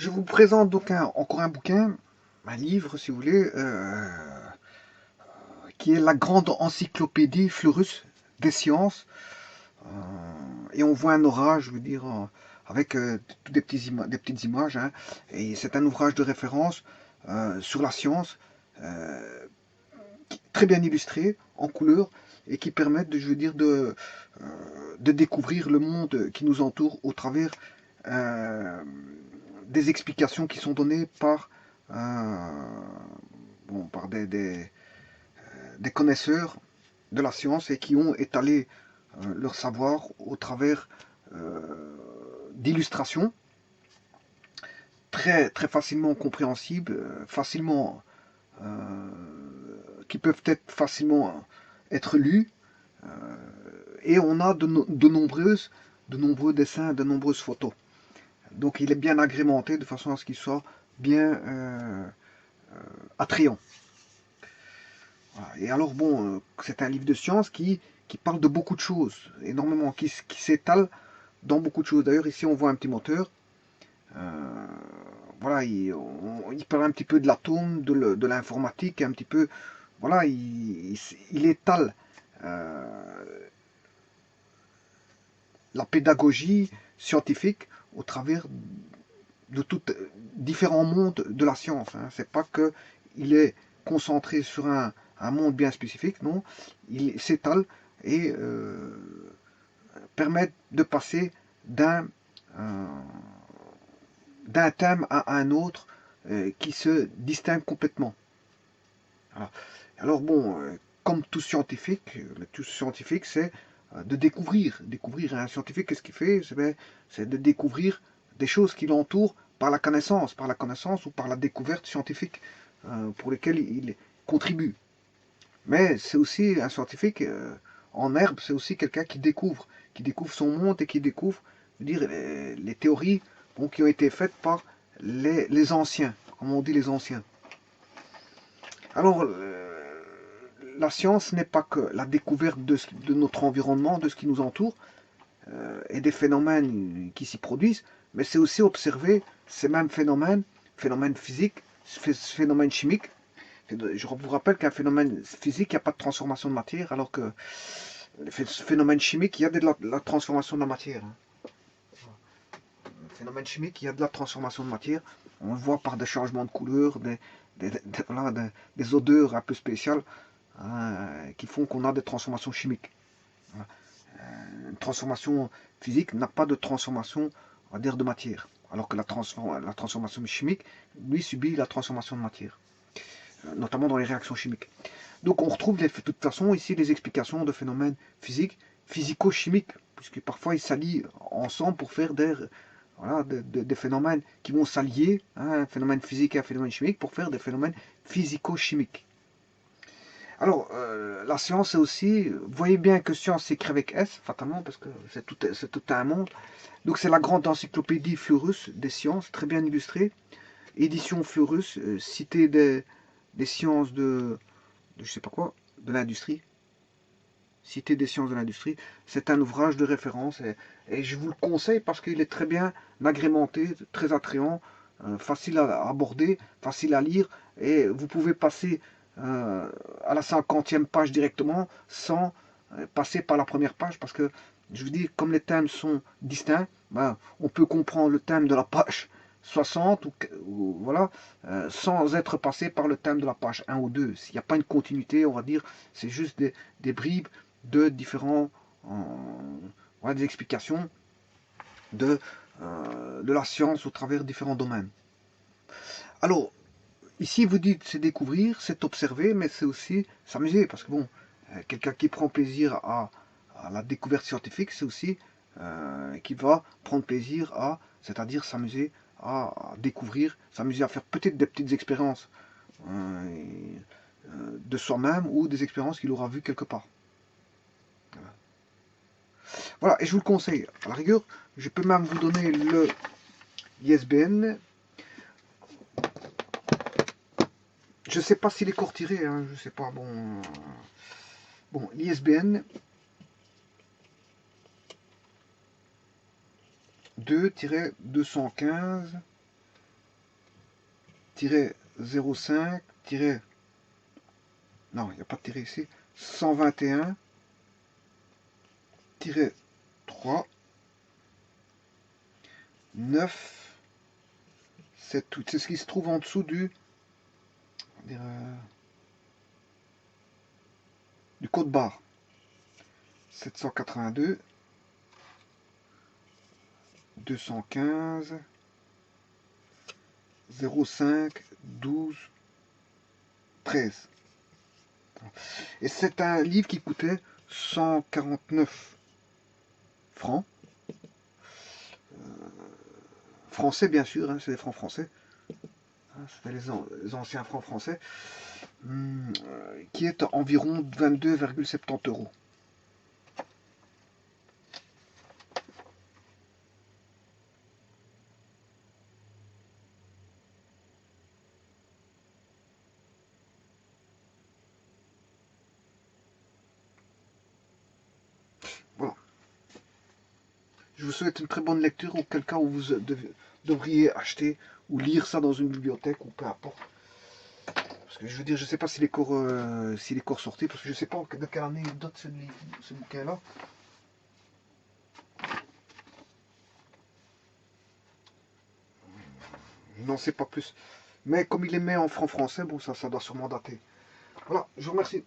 Je vous présente donc encore un bouquin, un livre si vous voulez, qui est la grande encyclopédie Fleurus des sciences. Et on voit un orage, je veux dire, avec des petites images. Hein. Et c'est un ouvrage de référence sur la science, très bien illustré, en couleur, et qui permettent, je veux dire, de découvrir le monde qui nous entoure au travers euh, des explications qui sont données par des connaisseurs de la science et qui ont étalé leur savoir au travers d'illustrations très facilement compréhensibles, qui peuvent être facilement être lues. Et on a de nombreux dessins, de nombreuses photos. Donc il est bien agrémenté de façon à ce qu'il soit bien attrayant. Voilà. Et alors bon, c'est un livre de science qui parle de beaucoup de choses, énormément, qui s'étale dans beaucoup de choses. D'ailleurs ici on voit un petit moteur. Euh, voilà, il parle un petit peu de l'atome, de l'informatique, un petit peu. Voilà, il étale la pédagogie scientifique au travers de tous différents mondes de la science. Hein. C'est pas que il est concentré sur un monde bien spécifique, non. Il s'étale et permet de passer euh, d'un thème à un autre qui se distingue complètement. Voilà. Alors bon, comme tout scientifique, c'est de découvrir un scientifique, qu'est-ce qu'il fait? C'est de découvrir des choses qui l'entourent par la connaissance ou par la découverte scientifique pour lesquelles il contribue. Mais c'est aussi un scientifique en herbe, c'est aussi quelqu'un qui découvre son monde et qui découvre, je veux dire, les théories bon, qui ont été faites par les anciens, comme on dit les anciens. Alors, la science n'est pas que la découverte de notre environnement, de ce qui nous entoure, et des phénomènes qui s'y produisent, mais c'est aussi observer ces mêmes phénomènes physiques, phénomènes chimiques. Je vous rappelle qu'un phénomène physique, il n'y a pas de transformation de matière, alors que le phénomène chimique, il y a de la transformation de la matière. Hein. Le phénomène chimique, il y a de la transformation de matière. On le voit par des changements de couleur, voilà, des odeurs un peu spéciales qui font qu'on a des transformations chimiques. Voilà. Une transformation physique n'a pas de transformation, on va dire, de matière. Alors que la transformation chimique, lui, subit la transformation de matière, notamment dans les réactions chimiques. Donc on retrouve de toute façon ici des explications de phénomènes physiques, physico-chimiques, puisque parfois ils s'allient ensemble pour faire voilà, des phénomènes qui vont s'allier, hein, un phénomène physique et un phénomène chimique, pour faire des phénomènes physico-chimiques. Alors, la science, c'est aussi, vous voyez bien que science s'écrit avec S, fatalement, parce que c'est tout un monde. Donc, c'est la grande encyclopédie Fleurus des sciences, très bien illustrée. Édition Fleurus, cité des sciences de je sais pas quoi, de l'industrie. Cité des sciences de l'industrie. C'est un ouvrage de référence et je vous le conseille parce qu'il est très bien agrémenté, très attrayant, facile à aborder, facile à lire et vous pouvez passer à la 50e page directement sans passer par la première page parce que je vous dis, comme les thèmes sont distincts, ben, on peut comprendre le thème de la page 60 voilà, sans être passé par le thème de la page 1 ou 2. S'il n'y a pas une continuité, on va dire, c'est juste des bribes de différents voilà, des explications de la science au travers de différents domaines. Alors, ici, vous dites c'est découvrir, c'est observer, mais c'est aussi s'amuser, parce que bon, quelqu'un qui prend plaisir à la découverte scientifique, c'est aussi qui va prendre plaisir c'est-à-dire s'amuser à découvrir, s'amuser à faire peut-être des petites expériences de soi-même ou des expériences qu'il aura vues quelque part. Voilà, et je vous le conseille. À la rigueur, je peux même vous donner le ISBN. Je ne sais pas s'il est encore tiré, hein, je ne sais pas. Bon l'ISBN 2-215 05, non, il n'y a pas de tiret ici, 121, 3, 9, 7, 8. C'est ce qui se trouve en dessous du code barre. 782, 215, 05, 12, 13. Et c'est un livre qui coûtait 149 francs. Français, bien sûr, hein, c'est des francs français. C'était les anciens francs français. Qui est environ 22,70 euros. Voilà. Je vous souhaite une très bonne lecture, auquel cas où vous devriez acheter ou lire ça dans une bibliothèque ou peu importe. Parce que je veux dire, je sais pas si les cours sortaient, parce que je sais pas de quelle année date ce bouquin-là. Je n'en sais pas plus. Mais comme il est mis en franc français, bon, ça doit sûrement dater. Voilà, je vous remercie.